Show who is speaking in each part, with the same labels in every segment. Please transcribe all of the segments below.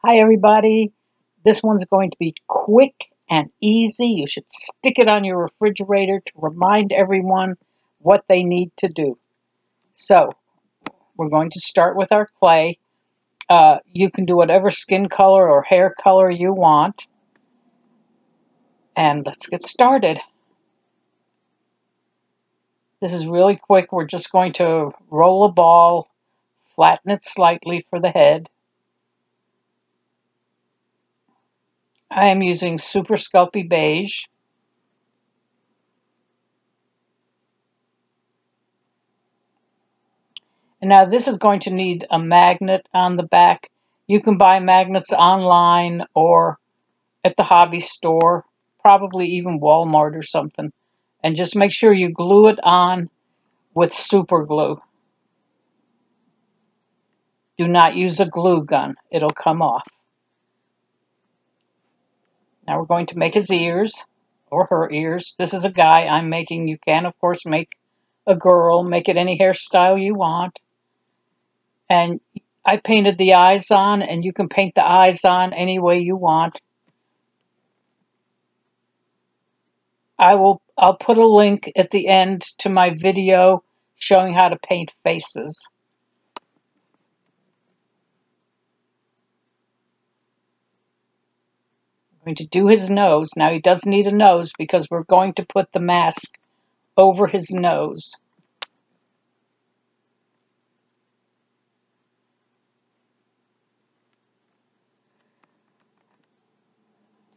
Speaker 1: Hi everybody. This one's going to be quick and easy. You should stick it on your refrigerator to remind everyone what they need to do. So we're going to start with our clay. You can do whatever skin color or hair color you want. And let's get started. This is really quick. We're just going to roll a ball, flatten it slightly for the head. I am using Super Sculpey Beige. And now this is going to need a magnet on the back. You can buy magnets online or at the hobby store, probably even Walmart or something. And just make sure you glue it on with super glue. Do not use a glue gun. It'll come off. Now we're going to make his ears or her ears. This is a guy I'm making. You can, of course, make a girl. Make it any hairstyle you want. And I painted the eyes on, and you can paint the eyes on any way you want. I'll put a link at the end to my video showing how to paint faces. I'm going to do his nose. Now he does need a nose because we're going to put the mask over his nose.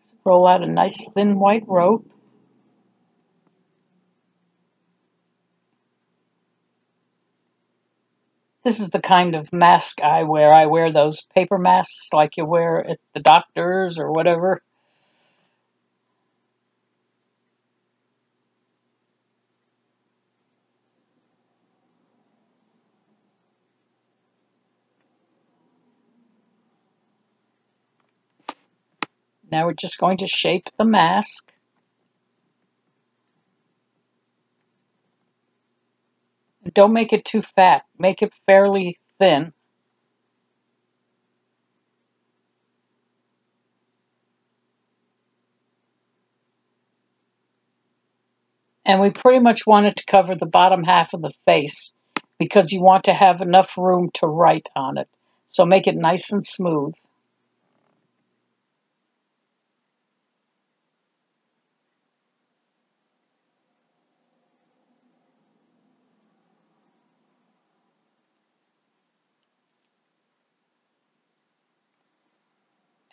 Speaker 1: Just roll out a nice thin white rope. This is the kind of mask I wear. I wear those paper masks like you wear at the doctor's or whatever. Now we're just going to shape the mask. Don't make it too fat. Make it fairly thin. And we pretty much want it to cover the bottom half of the face because you want to have enough room to write on it. So make it nice and smooth.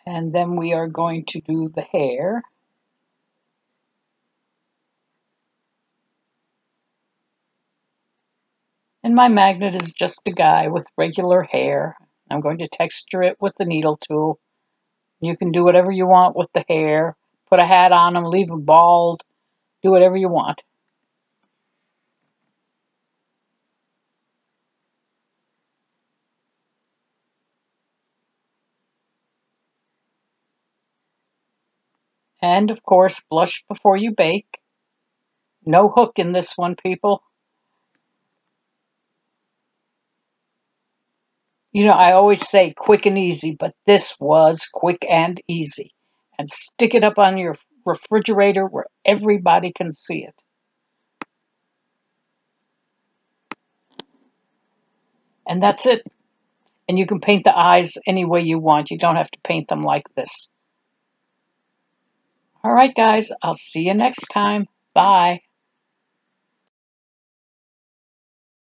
Speaker 1: And then we are going to do the hair. And my magnet is just a guy with regular hair. I'm going to texture it with the needle tool. You can do whatever you want with the hair. Put a hat on him, leave him bald, do whatever you want. And of course, blush before you bake. No hook in this one, people. You know, I always say quick and easy, but this was quick and easy. And stick it up on your refrigerator where everybody can see it. And that's it. And you can paint the eyes any way you want. You don't have to paint them like this. All right, guys, I'll see you next time. Bye.